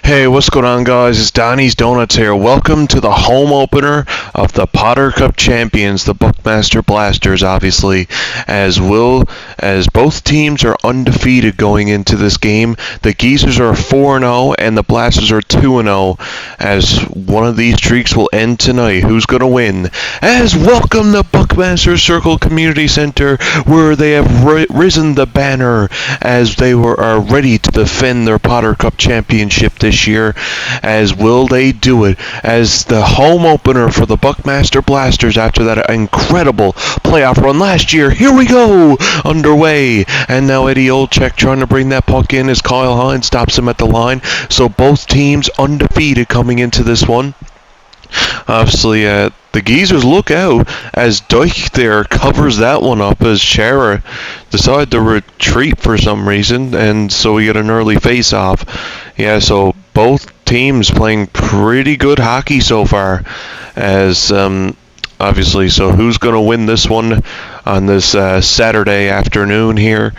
Hey, what's going on, guys? It's Donnie's Donuts here. Welcome to the home opener of the Potter Cup champions, the Buckmaster Blasters, obviously, as both teams are undefeated going into this game. The Geezers are 4-0 and the Blasters are 2-0, as one of these streaks will end tonight. Who's going to win? As welcome the Buckmaster Circle Community Center, where they have risen the banner as they are ready to defend their Potter Cup championship this year. As will they do it as the home opener for the Buckmaster Blasters after that incredible playoff run last year. Here we go, underway, and now Eddie Olczyk trying to bring that puck in as Kyle Hines stops him at the line. So both teams undefeated coming into this one. Obviously, the Geezers look out as Dyke there covers that one up as Chara decided to retreat for some reason, and so we get an early face-off. Yeah, so both teams playing pretty good hockey so far, as obviously, so who's going to win this one on this Saturday afternoon here?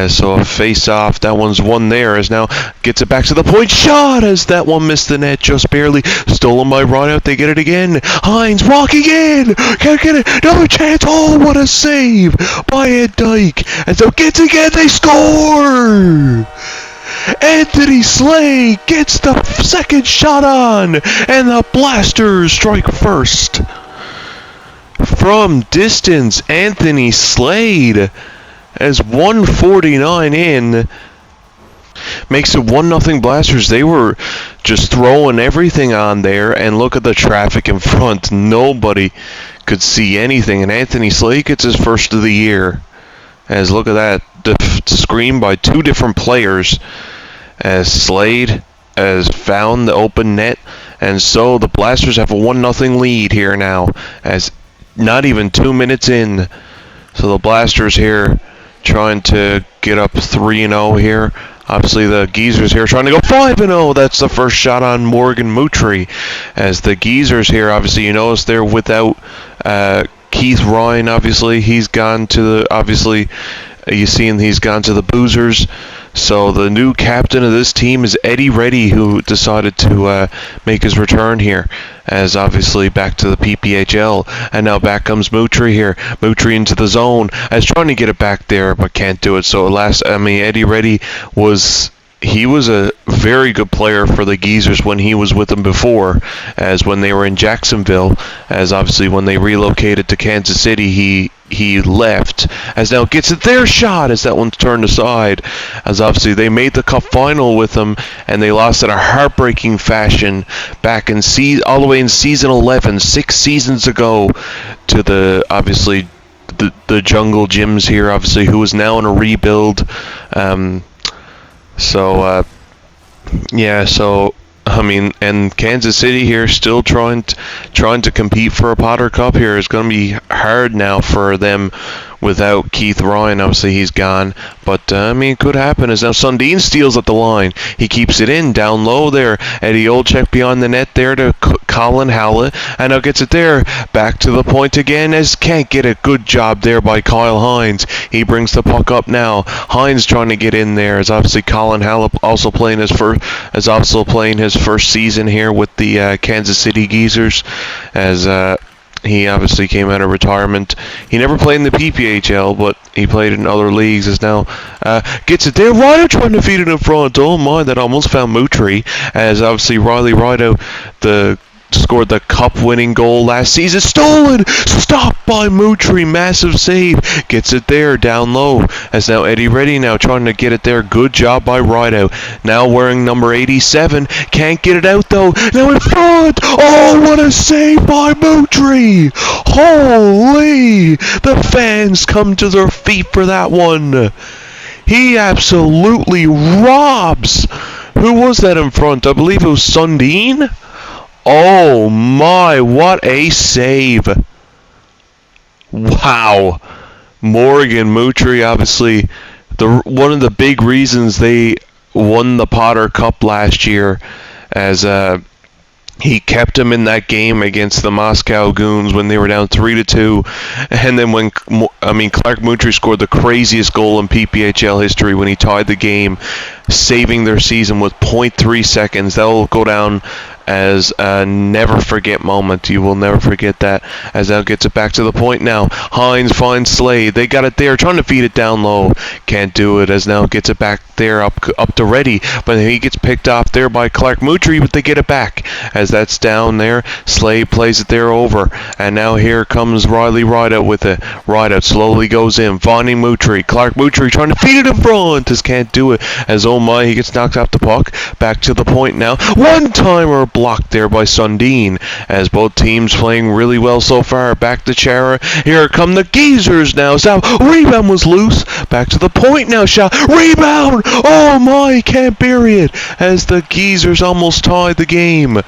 So a face-off, that one's won there, as now gets it back to the point shot, as that one missed the net just barely. Stolen by Rideout, they get it again. Hines walking in, can't get it, another chance, oh what a save by Ed Dyke, and so gets it again, they score! Anthony Slay gets the second shot on, and the Blasters strike first. From distance, Anthony Slade, as 1:49 in, makes it 1-0 Blasters. They were just throwing everything on there, and look at the traffic in front. Nobody could see anything, and Anthony Slade gets his first of the year. As look at that, screen by two different players, as Slade has found the open net, and so the Blasters have a 1-0 lead here now, as not even 2 minutes in. So the Blasters here trying to get up 3-0 here. Obviously the Geezers here trying to go 5-0. That's the first shot on Morgan Moutry. As the Geezers here, obviously you notice they're without Keith Ryan. Obviously he's gone to the, he's gone to the Boozers. So the new captain of this team is Eddie Reddy, who decided to make his return here, as obviously back to the PPHL. And now back comes Moutry here. Moutry into the zone, as trying to get it back there, but can't do it. So Eddie Reddy was a very good player for the Geezers when he was with them before, as when they were in Jacksonville, as obviously when they relocated to Kansas City, he left, as now gets it their shot, as that one's turned aside, as obviously they made the cup final with them, and they lost in a heartbreaking fashion back in all the way in season 11, 6 seasons ago, to the Jungle Gyms here, obviously, who is now in a rebuild. And Kansas City here still trying to compete for a Potter Cup here. It's going to be hard now for them without Keith Ryan. Obviously he's gone, but it could happen, as now Sundin steals at the line. He keeps it in down low there. Eddie Olczyk beyond the net there to Colin Howlett, and now gets it there back to the point again, as can't get a good job there by Kyle Hines. He brings the puck up now. Hines trying to get in there, as obviously Colin Howlett also playing his first season here with the Kansas City Geezers, as he obviously came out of retirement. He never played in the PPHL, but he played in other leagues. As now gets it there. Rideout trying to feed it in front. Oh my, that almost found Moutry, as obviously Riley Rideout scored the cup-winning goal last season. Stolen! Stopped by Moutry. Massive save. Gets it there down low. As now Eddie Reddy now trying to get it there. Good job by Rideout. Now wearing number 87. Can't get it out though. Now in front. Oh, what a save by Moutry. Holy! The fans come to their feet for that one. He absolutely robs. Who was that in front? I believe it was Sundin. Oh my, what a save. Wow. Morgan Moutry, obviously one of the big reasons they won the Potter Cup last year, as He kept him in that game against the Moscow Goons when they were down 3-2, and then when Clark Moutry scored the craziest goal in PPHL history when he tied the game, saving their season with 0.3 seconds. That will go down as a never forget moment. You will never forget that. As now gets it back to the point now. Hines finds Slade. They got it there, trying to feed it down low. Can't do it. As now gets it back there up to Reddy, but he gets picked off there by Clark Moutry, but they get it back. As that's down there, Slade plays it there over, and now here comes Riley Rideout with it. Rideout slowly goes in, finding Moutry. Clark Moutry trying to feed it in front, just can't do it. As oh my, he gets knocked off the puck. Back to the point now. One-timer blocked there by Sundin, as both teams playing really well so far. Back to Chara. Here come the Geezers now. So rebound was loose. Back to the point now. Shot. Rebound. Oh my, can't bury it. As the Geezers almost tied the game.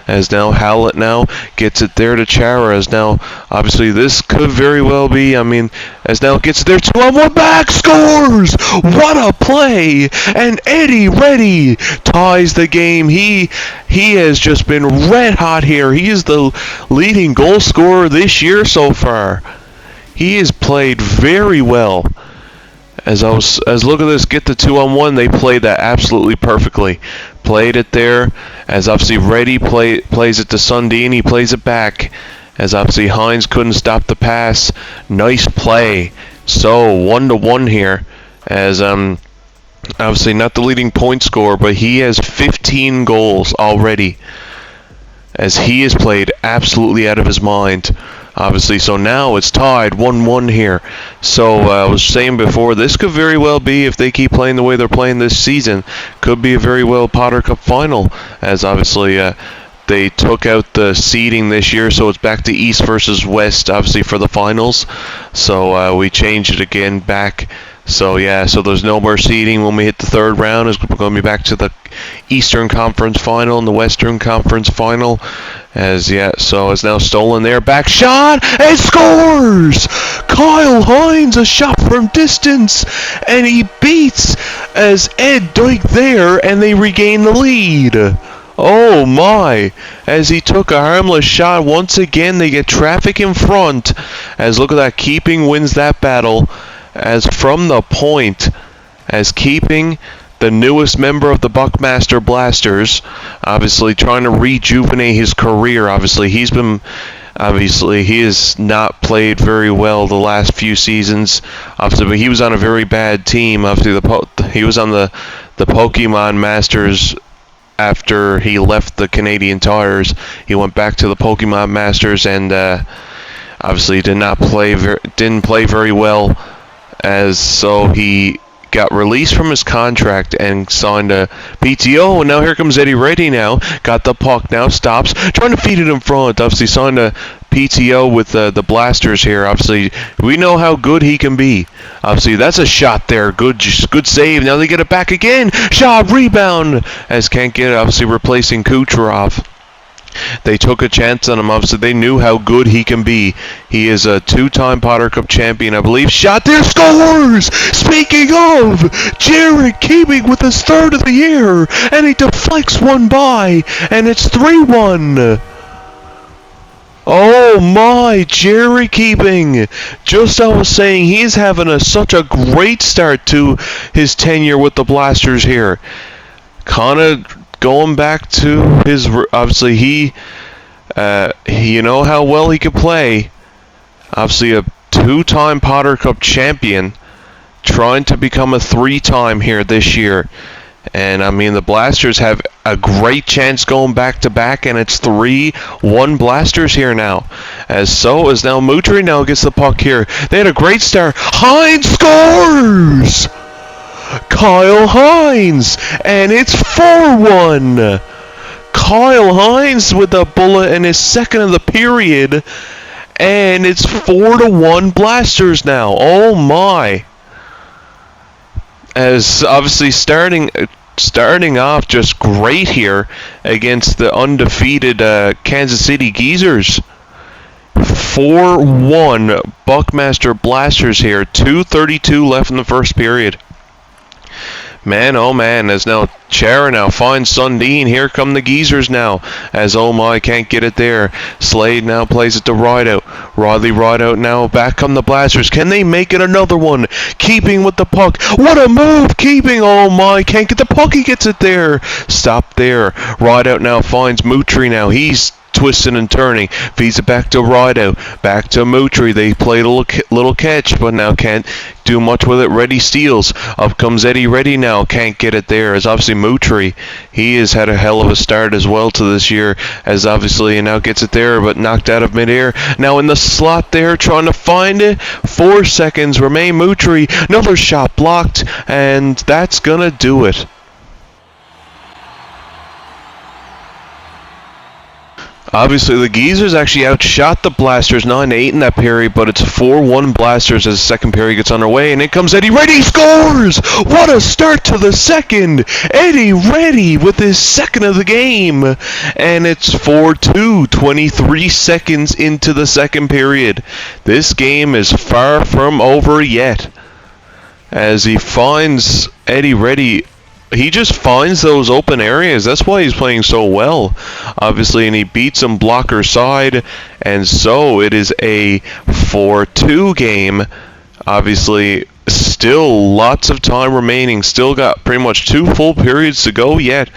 As now Hallett now gets it there to Chara. As now obviously this could very well be. As now gets it there 2-on-1 back, scores. What a play! And Eddie Reddy ties the game. He has just been red hot here. He is the leading goal scorer this year so far. He has played very well. As look at this, get the 2-on-1. They played that absolutely perfectly. Played it there. As obviously Reddy plays it to Sundin. He plays it back. As obviously Hines couldn't stop the pass. Nice play. So 1-1 here. As obviously not the leading point scorer, but he has 15 goals already. As he has played absolutely out of his mind. Obviously, so now it's tied 1-1 here. So I was saying before, this could very well be, if they keep playing the way they're playing this season, could be a very well Potter Cup final. As obviously they took out the seeding this year, so it's back to East versus West, obviously for the finals. So we changed it again back. So yeah, so there's no more seeding when we hit the third round. It's going to be back to the Eastern Conference final and the Western Conference final. So it's now stolen there. Back shot and scores! Kyle Hines, a shot from distance, and he beats as Ed Dyke there, and they regain the lead. Oh my! As he took a harmless shot once again, they get traffic in front. As look at that, Keeping wins that battle. As from the point, as Keeping, the newest member of the Buckmaster Blasters, obviously trying to rejuvenate his career. Obviously he has not played very well the last few seasons. Obviously, but he was on a very bad team. Obviously, he was on the Pokemon Masters. After he left the Canadian Tires, he went back to the Pokemon Masters, and obviously didn't play very well. So he got released from his contract and signed a PTO, and now here comes Eddie Reddy now. Got the puck now, stops, trying to feed it in front. Obviously signed a PTO with the Blasters here. Obviously, we know how good he can be. Obviously, that's a shot there. Good save. Now they get it back again. Shot, rebound, as can't get it. Obviously replacing Kucherov. They took a chance on him. Obviously, they knew how good he can be. He is a two-time Potter Cup champion, I believe. Shot there, scores! Speaking of, Jared Keeping with his third of the year, and he deflects one by, and it's 3-1. Oh my, Jerry Keeping. Just I was saying, he's having such a great start to his tenure with the Blasters here. Kind of going back to his, obviously you know how well he could play. Obviously a two-time Potter Cup champion, trying to become a three-time here this year. And the Blasters have a great chance going back-to-back, and it's 3-1 Blasters here now. As now Moutry now gets the puck here. They had a great start. Hines scores! Kyle Hines, and it's 4-1. Kyle Hines with a bullet in his second of the period, and it's 4-1 Blasters now. Oh my! As obviously starting off just great here against the undefeated Kansas City Geezers. 4-1 Buckmaster Blasters here. 2:32 left in the first period. Man, oh man, as now Chara now finds Sundin. Here come the Geezers now, as oh my, can't get it there. Slade now plays it to Rideout. Rideout now, back come the Blasters. Can they make it another one? Keeping with the puck. What a move! Keeping, oh my, can't get the puck, he gets it there. Stop there. Rideout now finds Mutri now. He's twisting and turning, feeds it back to Rideout, back to Mutri. They played a little catch, but now can't do much with it. Reddy steals. Up comes Eddie Reddy now. Can't get it there. As obviously Mutri, he has had a hell of a start as well to this year. As obviously he now gets it there, but knocked out of midair. Now in the slot there, trying to find it. 4 seconds remain. Mutri, another shot blocked, and that's gonna do it. Obviously, the Geezers actually outshot the Blasters 9-8 in that period, but it's 4-1 Blasters as the second period gets underway, and in comes Eddie Reddy, scores! What a start to the second! Eddie Reddy with his second of the game, and it's 4-2, 23 seconds into the second period. This game is far from over yet, as he finds Eddie Reddy. He just finds those open areas. That's why he's playing so well, obviously, and he beats him blocker side, and so it is a 4-2 game. Obviously, still lots of time remaining. Still got pretty much 2 full periods to go yet.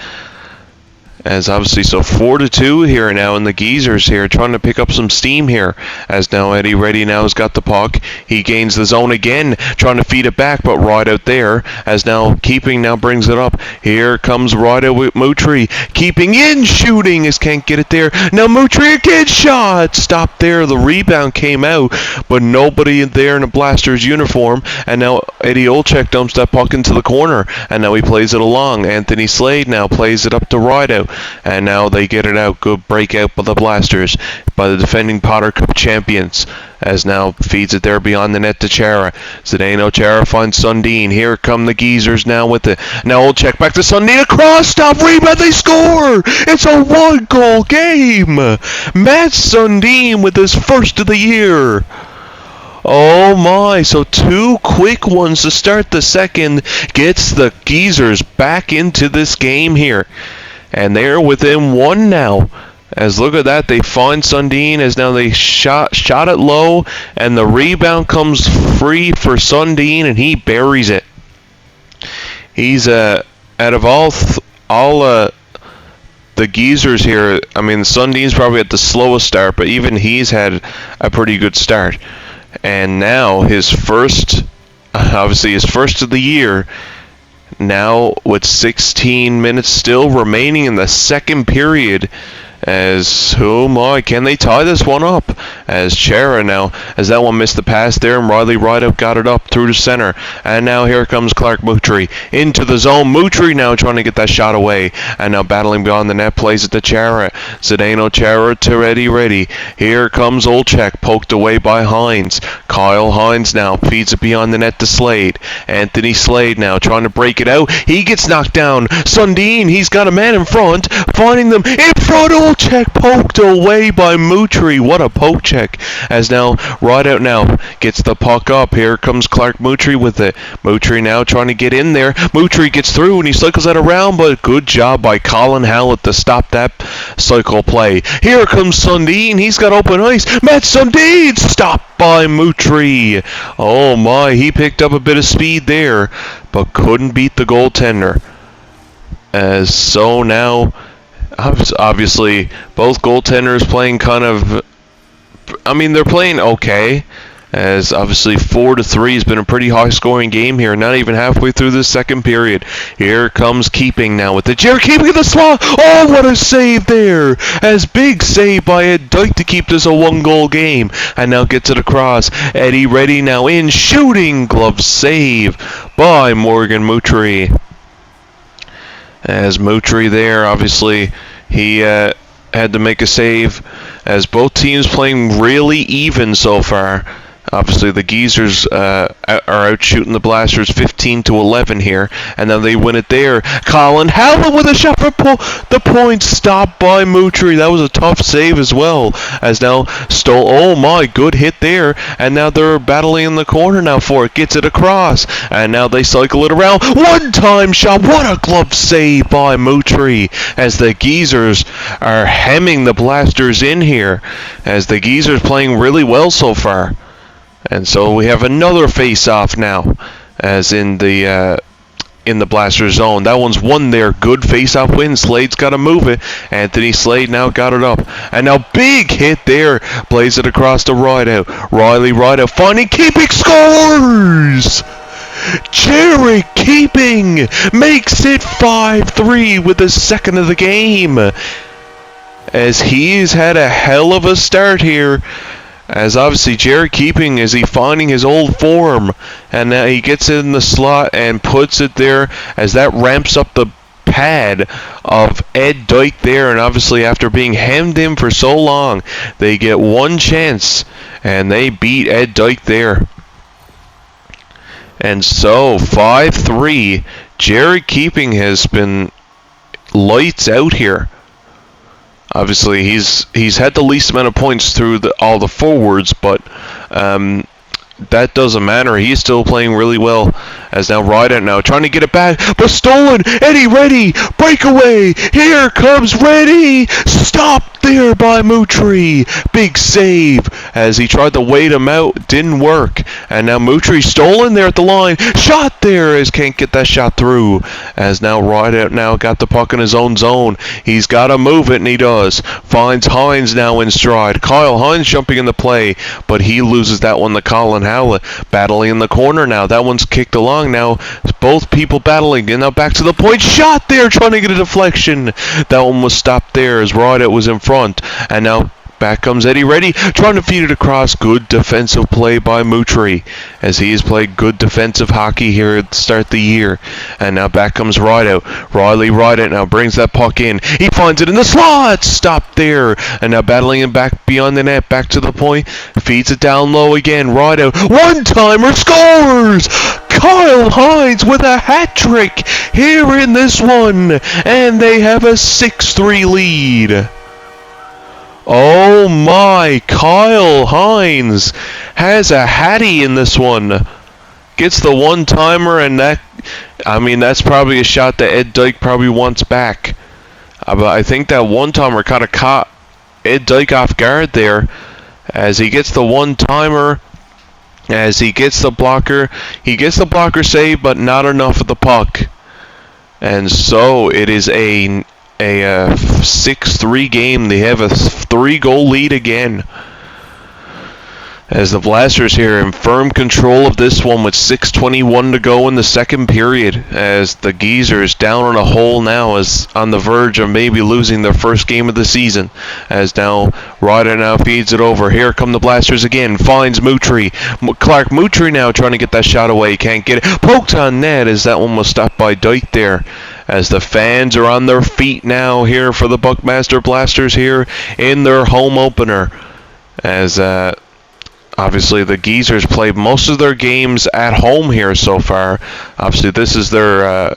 As obviously, so 4-2 here now, and the Geezers here trying to pick up some steam here. As now Eddie Reddy now has got the puck. He gains the zone again, trying to feed it back, but Rideout there. As now Keeping now brings it up. Here comes Rideout with Mutri. Keeping in, shooting, as can't get it there. Now Mutri again, shot! Stop there, the rebound came out, but nobody there in a Blasters uniform. And now Eddie Olczyk dumps that puck into the corner, and now he plays it along. Anthony Slade now plays it up to Rideout. And now they get it out. Good breakout by the Blasters, by the defending Potter Cup champions. As now feeds it there beyond the net to Chara. Zdeno Chara finds Sundin. Here come the Geezers now with it. Now Olczyk back to Sundin. Across, stop, rebound, they score! It's a 1-goal game! Matt Sundin with his first of the year. Oh my, so 2 quick ones to start the second. Gets the Geezers back into this game here. And they're within 1 now. As look at that, they find Sundin as now they shot it low, and the rebound comes free for Sundin, and he buries it. He's out of all the Geezers here. I mean, Sundin's probably at the slowest start, but even he's had a pretty good start. And now his first of the year. Now with 16 minutes still remaining in the second period, as oh my, can they tie this one up? As Chara now, as that one missed the pass there, and Riley Rideout got it up through the center, and now here comes Clark Mutri into the zone. Mutri now trying to get that shot away, and now battling beyond the net, plays it to Chara. Zdeno Chara to Eddie Reddy. Here comes Olczyk, poked away by Hines. Kyle Hines now feeds it beyond the net to Slade. Anthony Slade now trying to break it out. He gets knocked down. Sundin, he's got a man in front, finding them in front. Olczyk poked away by Mutri. What a poke check. As now Rideout now gets the puck up. Here comes Clark Mutri with it. Mutri now trying to get in there. Mutri gets through and he cycles that around, but good job by Colin Hallett to stop that cycle play. Here comes Sundin. He's got open ice. Matt Sundin stopped by Mutri. Oh my, he picked up a bit of speed there, but couldn't beat the goaltender. As so now, obviously, both goaltenders playing kind of, I mean, they're playing okay, as obviously 4-3 has been a pretty high-scoring game here, not even halfway through the second period. Here comes Keeping now with the Jared Keeping in the slot. Oh, what a save there, as big save by Ed Dyke to keep this a 1-goal game, and now gets it across. Eddie Reddy now in, shooting, glove save by Morgan Mutri. As Mutri there, obviously, he had to make a save, as both teams playing really even so far. Obviously, the Geezers are out shooting the Blasters 15-11 here, and then they win it there. Colin Howland with a shot for the point, stopped by Mutri. That was a tough save as well. As now oh my, good hit there, and now they're battling in the corner now for it. Gets it across, and now they cycle it around. One-time shot. What a glove save by Mutri, as the Geezers are hemming the Blasters in here, as the Geezers playing really well so far. And so we have another face-off now, as in the Blaster zone. That one's won there. Good face-off win. Slade's got to move it. Anthony Slade now got it up. And now big hit there. Plays it across the Rideout. Riley Rideout finding Keeping, scores! Jared Keeping makes it 5-3 with the second of the game, as he's had a hell of a start here. As obviously Jared Keeping, is he finding his old form, and now he gets it in the slot and puts it there, as that ramps up the pad of Ed Dyke there. And obviously after being hemmed in for so long, they get one chance and they beat Ed Dyke there. And so 5-3, Jared Keeping has been lights out here. Obviously, he's had the least amount of points through all the forwards, but that doesn't matter. He's still playing really well. As now Rideout now trying to get it back, but stolen. Eddie Reddy, breakaway. Here comes Reddy. Stopped there by Mutri. Big save as he tried to wait him out. Didn't work. And now Mutri stolen there at the line. Shot there as can't get that shot through. As now Rideout now got the puck in his own zone. He's got to move it, and he does. Finds Hines now in stride. Kyle Hines jumping in the play, but he loses that one to Colin Howlett. Battling in the corner now. That one's kicked along now. Both people battling. And now back to the point. Shot there, trying to get a deflection. That one was stopped there as Rideout was in front. And now back comes Eddie Reddy, trying to feed it across. Good defensive play by Mutri, as he has played good defensive hockey here at the start of the year. And now back comes Rideout. Riley Rideout now brings that puck in. He finds it in the slot. Stopped there. And now battling it back beyond the net. Back to the point. Feeds it down low again. Rideout. One-timer, scores! Kyle Hines with a hat trick here in this one. And they have a 6-3 lead. Oh my, Kyle Hines has a hattie in this one. Gets the one-timer, and that's probably a shot that Ed Dyke probably wants back. But I think that one-timer kind of caught Ed Dyke off guard there, as he gets the one-timer, as he gets the blocker. He gets the blocker save, but not enough of the puck. And so it is a 6-3 game. They have a 3-goal lead again, as the Blasters here in firm control of this one with 6:21 to go in the second period, as the Geezers down on a hole now, is on the verge of maybe losing their first game of the season. As now Ryder now feeds it over. Here come the Blasters again. Finds Mutri. Clark Mutri now trying to get that shot away. Can't get it. Poked on net, as that one was stopped by Dyke there. As the fans are on their feet now here for the Buckmaster Blasters here in their home opener. As obviously the Geezers played most of their games at home here so far. Obviously this is their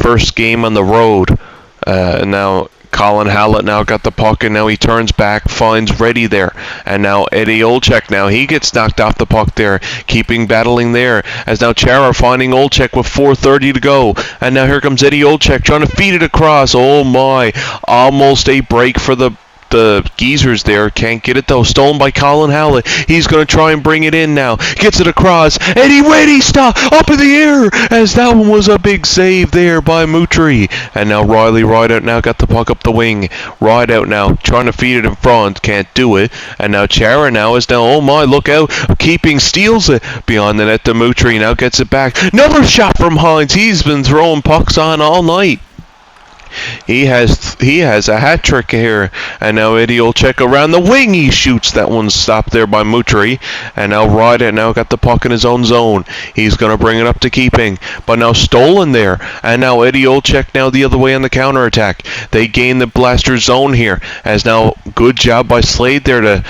first game on the road. Now Colin Hallett now got the puck, and now he turns back, finds Reddy there. And now Eddie Olczyk, now he gets knocked off the puck there. Keeping battling there, as now Chara finding Olczyk with 4:30 to go. And now here comes Eddie Olczyk trying to feed it across. Oh my, almost a break for the Geezers there. Can't get it though. Stolen by Colin Howlett. He's going to try and bring it in now. Gets it across. Eddie Reddy stop up in the air, as that one was a big save there by Mutri. And now Riley Rideout now got the puck up the wing. Rideout now trying to feed it in front. Can't do it. And now Chara now is down. Oh my, look out. Keeping steals it beyond the net to Mutri. Now gets it back. Another shot from Hines. He's been throwing pucks on all night. He has a hat trick here. And now Eddie Olczyk around the wing. He shoots. That one's stopped there by Mutri. And now Ryder now got the puck in his own zone. He's going to bring it up to Keeping. But now stolen there. And now Eddie Olczyk now the other way on the counterattack. They gain the Blaster zone here. As now good job by Slade there to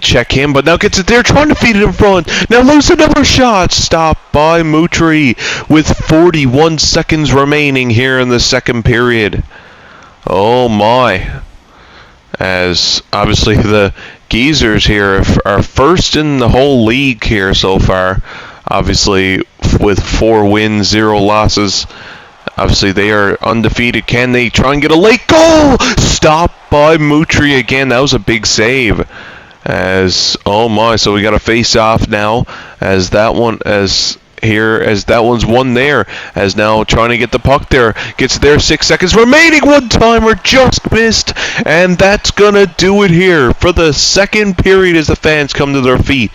check him, but now gets it there, trying to feed it in front. Now lose another shot. Stopped by Mutri with 41 seconds remaining here in the second period. Oh my. As obviously the Geezers here are first in the whole league here so far. Obviously with 4 wins, 0 losses. Obviously they are undefeated. Can they try and get a late goal? Stopped by Mutri again. That was a big save. As oh my, so we got a face off now as that one's won there, as now trying to get the puck there, gets there, 6 seconds remaining, one-timer just missed, and that's gonna do it here for the second period as the fans come to their feet.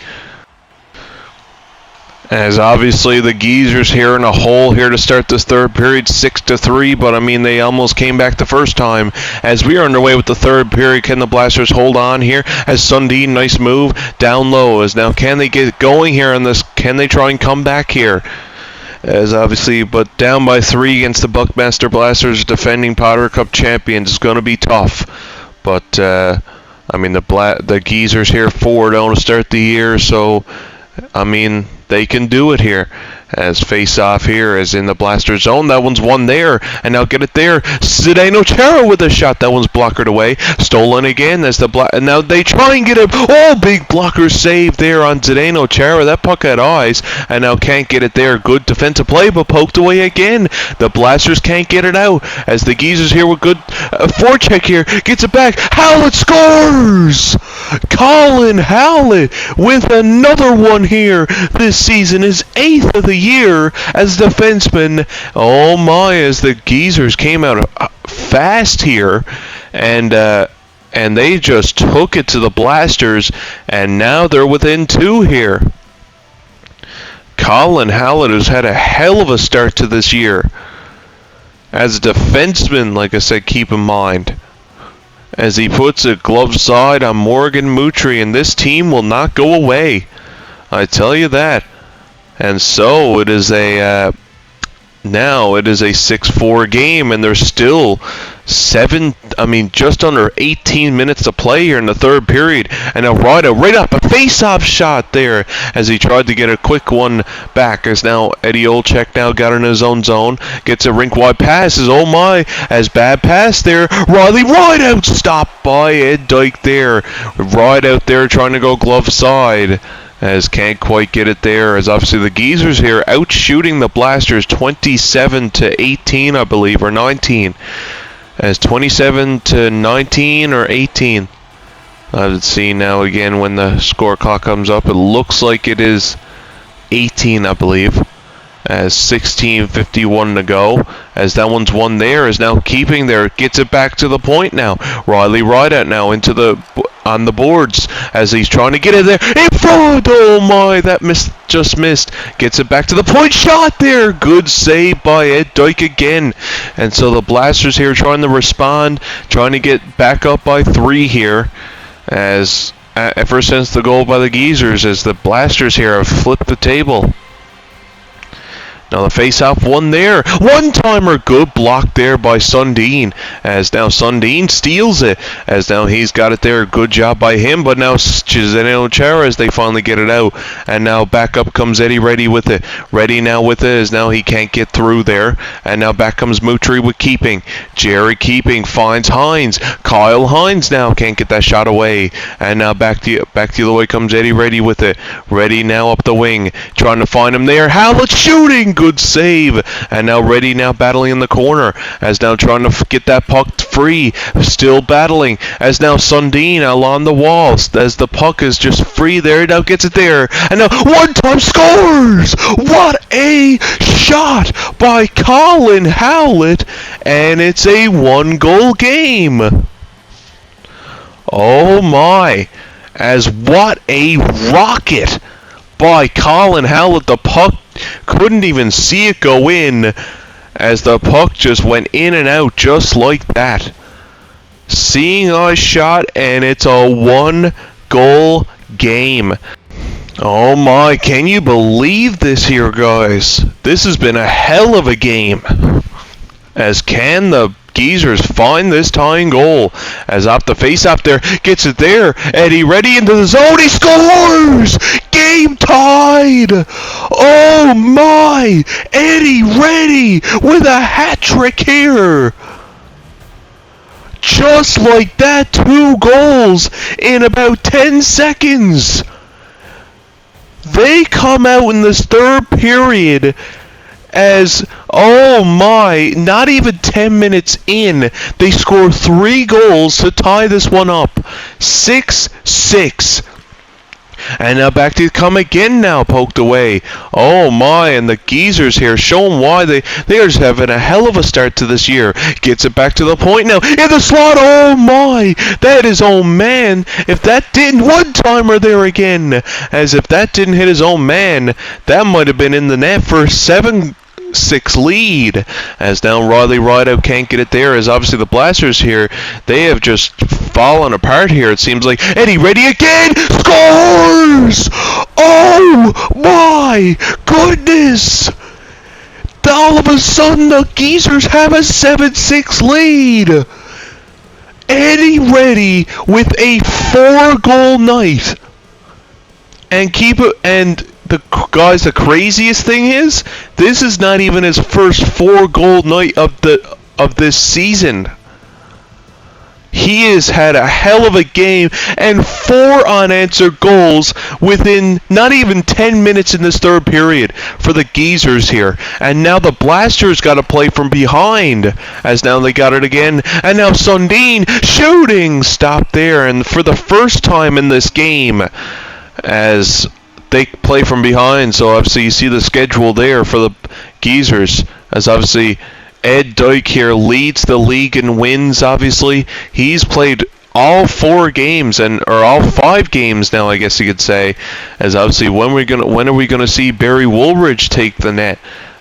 As obviously the Geezers here in a hole here to start this third period, 6-3, but I mean they almost came back the first time. As we are underway with the third period, can the Blasters hold on here? As Sundin, nice move, down low. As now can they get going here on this? Can they try and come back here? As obviously, but down by 3 against the Buckmaster Blasters, defending Potter Cup champions, is going to be tough. But I mean the Geezers here 4-0 to start the year, so I mean they can do it here. As face off here as in the Blaster zone. That one's won there, and now get it there. Zdeno Chara with a shot. That one's blockered away. Stolen again as and now they try and get it. Oh, big blocker save there on Zdeno Chara. That puck had eyes, and now can't get it there. Good defensive play, but poked away again. The Blasters can't get it out as the Geezers here with good forecheck here. Gets it back. Howlett scores! Colin Howlett with another one here this season. His 8th of the year as defenseman. Oh my, as the Geezers came out fast here, and they just took it to the Blasters, and now they're within 2 here. Colin Howlett has had a hell of a start to this year. As a defenseman, like I said, keep in mind, as he puts a glove side on Morgan Mutri, and this team will not go away. I tell you that. And so it is now it is a 6-4 game, and there's still just under 18 minutes to play here in the third period. And now right up a face-off shot there as he tried to get a quick one back. As now Eddie Olczyk now got in his own zone, gets a rink-wide pass. Oh my, as bad pass there. Riley right out, stopped by Ed Dyke there. Right out there trying to go glove side. As can't quite get it there, as obviously the Geezers here out shooting the Blasters 27-18, I believe, or 19. As 27-19 or 18. Let's see now again when the score clock comes up. It looks like it is 18, I believe. As 16:51 to go, as that one's won there, is now keeping there, gets it back to the point now. Riley Rideout now into on the boards as he's trying to get it there in front. Oh my, that just missed. Gets it back to the point, shot there. Good save by Ed Dyke again. And so the Blasters here trying to respond, trying to get back up by 3 here, as ever since the goal by the Geezers, as the Blasters here have flipped the table. Now the face-off one there. One-timer, good block there by Sundin. As now Sundin steals it. As now he's got it there. Good job by him. But now Zdeno Chara as they finally get it out. And now back up comes Eddie Reddy with it. Reddy now with it as now he can't get through there. And now back comes Mutri with keeping. Jerry keeping finds Hines. Kyle Hines now can't get that shot away. And now back the other way comes Eddie Reddy with it. Reddy now up the wing. Trying to find him there. Howlett shooting. Good save, and now Reddy now battling in the corner, as now trying to get that puck free, still battling, as now Sundin along the walls, as the puck is just free there, now gets it there, and now one-time scores! What a shot by Colin Howlett, and it's a 1-goal game. Oh my, as what a rocket by Colin Howlett. The puck couldn't even see it go in, as the puck just went in and out just like that. Seeing eye shot, and it's a 1-goal game. Oh my, can you believe this here, guys? This has been a hell of a game. As can the Geezers find this tying goal as off the face-off there, gets it there. Eddie Ready into the zone, he scores! Game tied! Oh my! Eddie Ready with a hat trick here! Just like that, 2 goals in about 10 seconds! They come out in this third period as, oh my, not even 10 minutes in, they score 3 goals to tie this one up. 6-6. And now back to come again now, poked away. Oh my, and the Geezers here showing why they are just having a hell of a start to this year. Gets it back to the point now, in the slot, oh my, that is, oh man, if that didn't, one-timer there again. As if that didn't hit his own man, that might have been in the net for a 7-6 lead. As now Riley Rideout can't get it there, as obviously the Blasters here, they have just fallen apart here. It seems like Eddie Ready again scores! Oh my goodness! All of a sudden the Geezers have a 7-6 lead. Eddie Ready with a 4-goal night. And the craziest thing is, this is not even his first 4-goal night of this season. He has had a hell of a game and 4 unanswered goals within not even 10 minutes in this third period for the Geezers here. And now the Blasters got to play from behind, as now they got it again. And now Sundin shooting, stop there. And for the first time in this game, as they play from behind, so obviously you see the schedule there for the Geezers, as obviously Ed Dyke here leads the league in wins. Obviously, he's played all 4 games, or all 5 games now, I guess you could say. As obviously, when are we gonna see Barry Woolridge take the net?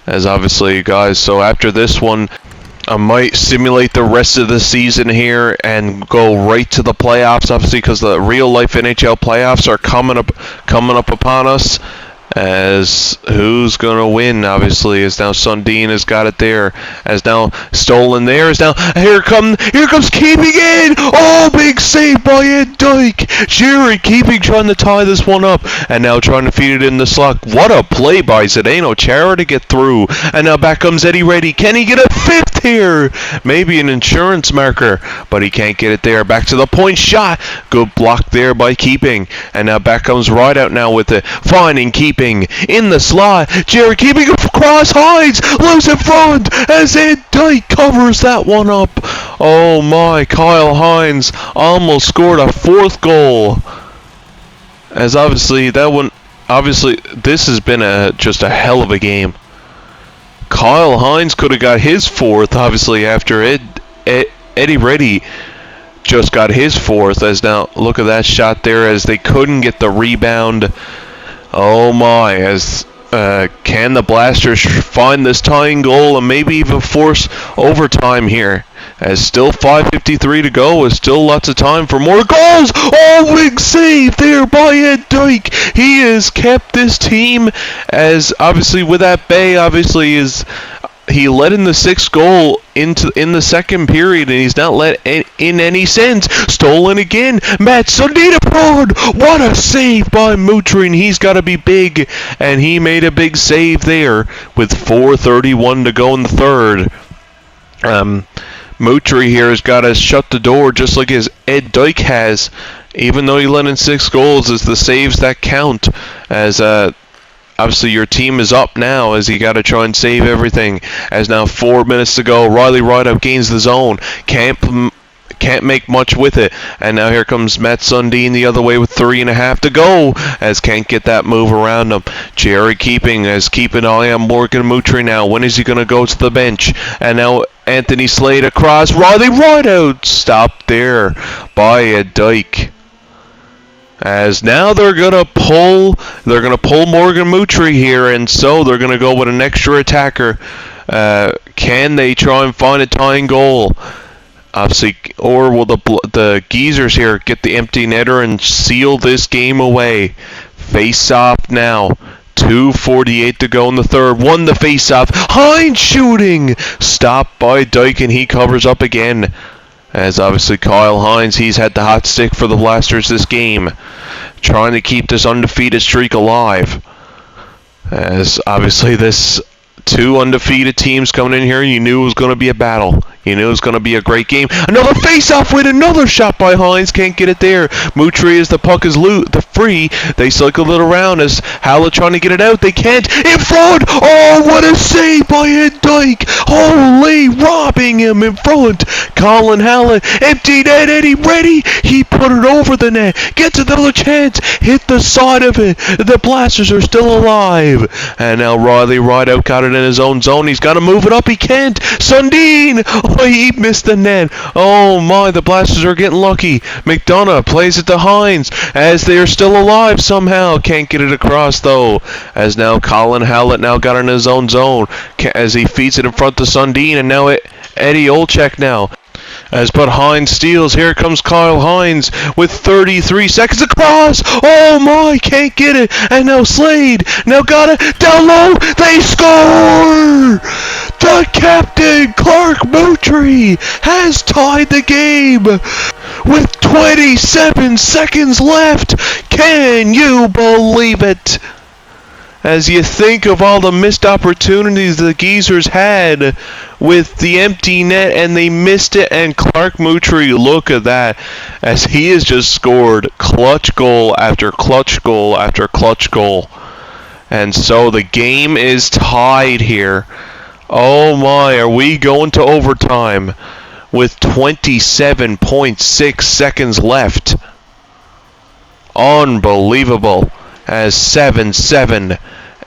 As obviously, guys. So after this one, I might simulate the rest of the season here and go right to the playoffs. Obviously, because the real life NHL playoffs are coming up upon us. As who's gonna win, obviously, as now Sundin has got it there, as now stolen there, as now here comes Keeping in. Oh, big save by Ed Dyke. Jerry Keeping trying to tie this one up, and now trying to feed it in the slot. What a play by Zdeno Chara to get through, and now back comes Eddie Ready. Can he get a 5th here? Maybe an insurance marker, but he can't get it there. Back to the point shot, good block there by Keeping, and now back comes Rideout now with it, finding Keeping in the slot. Jerry Keeping across Hines, loose in front as Ed Dyke covers that one up. Oh my, Kyle Hines almost scored a 4th goal. As obviously this has been just a hell of a game. Kyle Hines could have got his 4th, obviously, after Eddie Ready just got his 4th. As now look at that shot there, as they couldn't get the rebound. Oh my, as can the Blasters find this tying goal and maybe even force overtime here? As still 5:53 to go, is still lots of time for more goals. Oh, big save there by Ed Dyke. He has kept this team, as obviously with that Bay, obviously he let in the 6th goal in the second period, and he's not let in any since. Stolen again. Matt Sundin abroad. What a save by Mutrin. He's got to be big, and he made a big save there with 4:31 to go in the third. Mutri here has got to shut the door just like his Ed Dyke has, even though he let in 6 goals. It's the saves that count, as obviously your team is up now, as you got to try and save everything. As now 4 minutes to go, Riley Rideout gains the zone, can't make much with it, and now here comes Matt Sundin the other way with 3.5 to go, as can't get that move around him. Jerry Keeping an eye on Morgan Mutri now. When is he going to go to the bench? And now Anthony Slade across, Riley Rideout stopped there by Ed Dyke. As now they're gonna pull Morgan Mutri here, and so they're gonna go with an extra attacker. Can they try and find a tying goal? Obviously, or will the Geezers here get the empty netter and seal this game away? Face off now. 2:48 to go in the third. Won the face-off. Hines shooting. Stopped by Dyke, and he covers up again. As obviously Kyle Hines, he's had the hot stick for the Blasters this game, trying to keep this undefeated streak alive. As obviously this two undefeated teams coming in here, you knew it was going to be a battle. You knew it was going to be a great game. Another face-off with another shot by Hines. Can't get it there. Moutry, as the puck is the free. They cycle it around as Hallett trying to get it out. They can't. In front. Oh, what a save by Ed Dyke. Holy, robbing him in front. Colin Hallett. Empty net. Eddie ready. He put it over the net. Gets another chance. Hit the side of it. The Blasters are still alive. And now Riley Rideout got it in his own zone. He's got to move it up. He can't. Sundin. Oh, he missed the net. Oh my, the Blasters are getting lucky. McDonough plays it to Hines as they are still alive somehow. Can't get it across though. As now Colin Hallett now got in his own zone as he feeds it in front to Sundin, and now Eddie Olczyk now. As but Hines steals, here comes Kyle Hines with 33 seconds across. Oh my, can't get it. And now Slade, now got it down low. They score! The captain, Clark Moutry, has tied the game with 27 seconds left. Can you believe it? As you think of all the missed opportunities the Geezers had with the empty net, and they missed it, and Clark Moutry, look at that, as he has just scored clutch goal after clutch goal after clutch goal. And so the game is tied here. Oh my, are we going to overtime with 27.6 seconds left? Unbelievable. As 7-7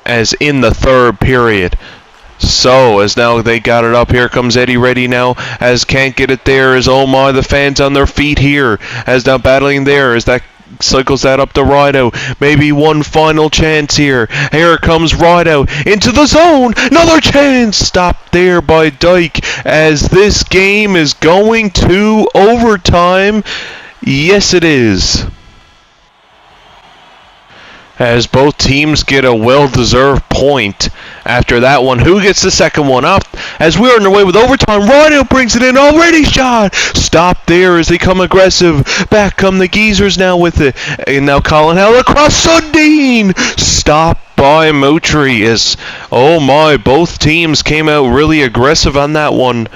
as in the third period. So as now they got it up, here comes Eddie Ready now, as can't get it there, as oh my, the fans on their feet here, as now battling there, as that cycles that up to Rideout. Maybe one final chance here. Here comes Rideout into the zone. Another chance. Stopped there by Dyke, as this game is going to overtime. Yes, it is. As both teams get a well-deserved point after that one. Who gets the second one up? As we're underway with overtime, Rideout brings it in. Already shot. Stop there as they come aggressive. Back come the Geezers now with it. And now Colin Hallett across Sundin. Stop by Moutry. As, oh my, both teams came out really aggressive on that one.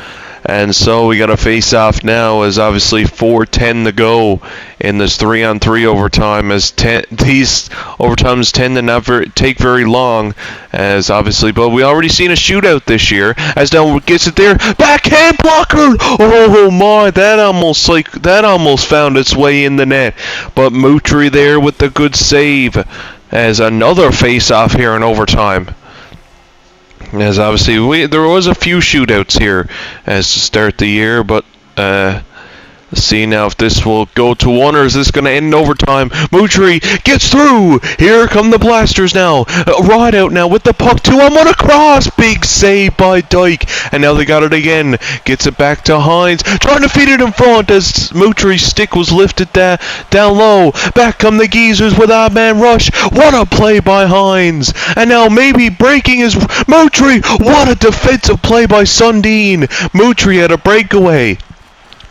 And so we got a face-off now, as obviously 4:10 to go in this 3-on-3 overtime, as these overtimes tend to not take very long, as obviously, but we already seen a shootout this year, as now gets it there, backhand blocker, oh my, that almost found its way in the net, but Moutry there with the good save, as another face-off here in overtime. As obviously there was a few shootouts here as to start the year, but let's see now if this will go to one, or is this going to end in overtime. Moutry gets through. Here come the Blasters now. Rideout now with the puck. 2-on-1 across. Big save by Dyke. And now they got it again. Gets it back to Hines. Trying to feed it in front as Moutry's stick was lifted down low. Back come the Geezers with odd man rush. What a play by Hines. And now maybe breaking is Moutry. What a defensive play by Sundin. Moutry had a breakaway.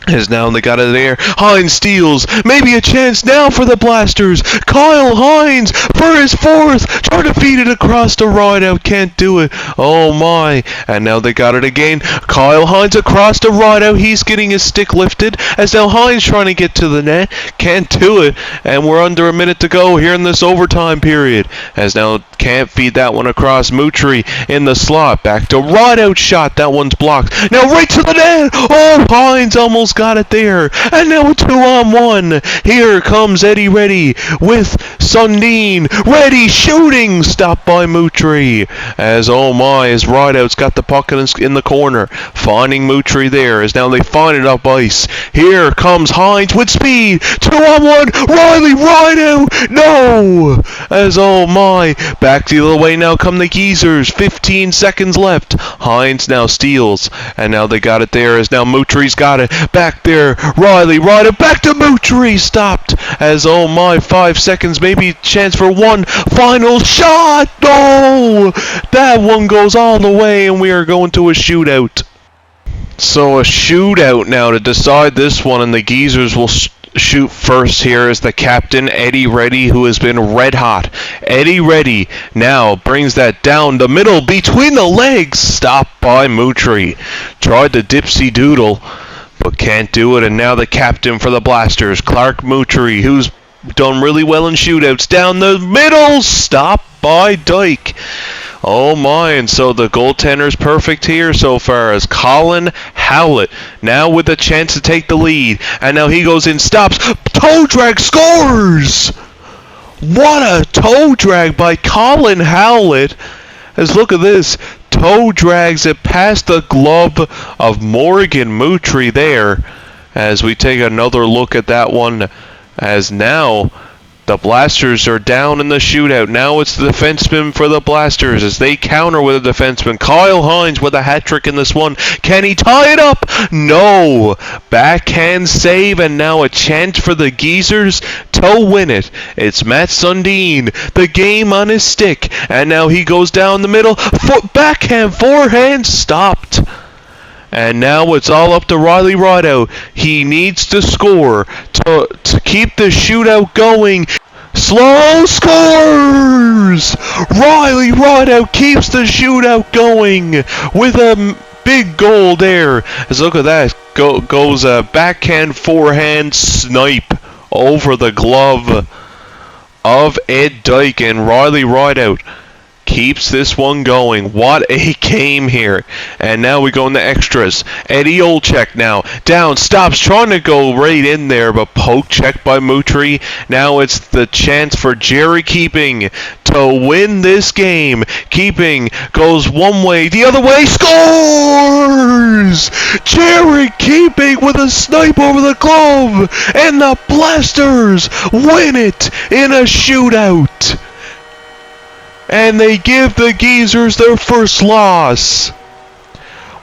As now they got it there. Hines steals. Maybe a chance now for the Blasters. Kyle Hines for his fourth. Trying to feed it across to Rideout. Can't do it. Oh my. And now they got it again. Kyle Hines across to Rideout. He's getting his stick lifted. As now Hines trying to get to the net. Can't do it. And we're under a minute to go here in this overtime period. As now can't feed that one across. Moutry in the slot. Back to Rideout shot. That one's blocked. Now right to the net. Oh, Hines almost got it there. And now a 2-on-1. Here comes Eddie Ready with Sundin. Ready shooting. Stopped by Moutry. As oh my, as Rideout's got the puck in the corner. Finding Moutry there. As now they find it up ice. Here comes Hines with speed. 2-on-1. Riley Rideout. No. As oh my. Back the other way now come the Geezers. 15 seconds left. Hines now steals. And now they got it there. As now Moutry's got it. Back back there. Riley back to Mutri. Stopped as, oh my, 5 seconds. Maybe chance for one final shot. No! That one goes all the way, and we are going to a shootout. So a shootout now to decide this one, and the Geezers will shoot first. Here is the captain, Eddie Reddy, who has been red hot. Eddie Reddy now brings that down the middle between the legs. Stopped by Mutri. Tried the dipsy doodle, but can't do it. And now the captain for the Blasters, Clark Mutri, who's done really well in shootouts. Down the middle. Stopped by Dyke. Oh my, and so the goaltender's perfect here so far as Colin Howlett now with a chance to take the lead. And now he goes in, stops, toe drag, scores! What a toe drag by Colin Howlett. As look at this, toe drags it past the glove of Morgan Mutri there. As we take another look at that one, as now the Blasters are down in the shootout. Now it's the defenseman for the Blasters as they counter with a defenseman. Kyle Hines with a hat trick in this one. Can he tie it up? No. Backhand save, and now a chance for the Geezers to win it. It's Matt Sundin, the game on his stick, and now he goes down the middle. Backhand, forehand, stopped. And now it's all up to Riley Rideout. He needs to score to keep the shootout going. Slow scores! Riley Rideout keeps the shootout going with a big goal there. As look at that. Goes a backhand, forehand snipe over the glove of Ed Dyke, and Riley Rideout keeps this one going. What a game here. And now we go into extras. Eddie Olczyk now down, stops, trying to go right in there, but poke check by Mutri. Now it's the chance for Jerry Keeping to win this game. Keeping goes one way, the other way, scores! Jerry Keeping with a snipe over the glove, and the Blasters win it in a shootout. And they give the Geezers their first loss.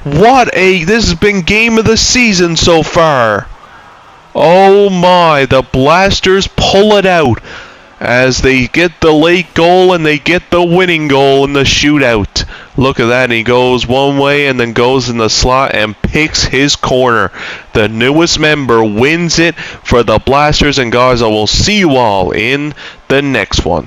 This has been game of the season so far. Oh my, the Blasters pull it out as they get the late goal and they get the winning goal in the shootout. Look at that, he goes one way and then goes in the slot and picks his corner. The newest member wins it for the Blasters, and guys, I will see you all in the next one.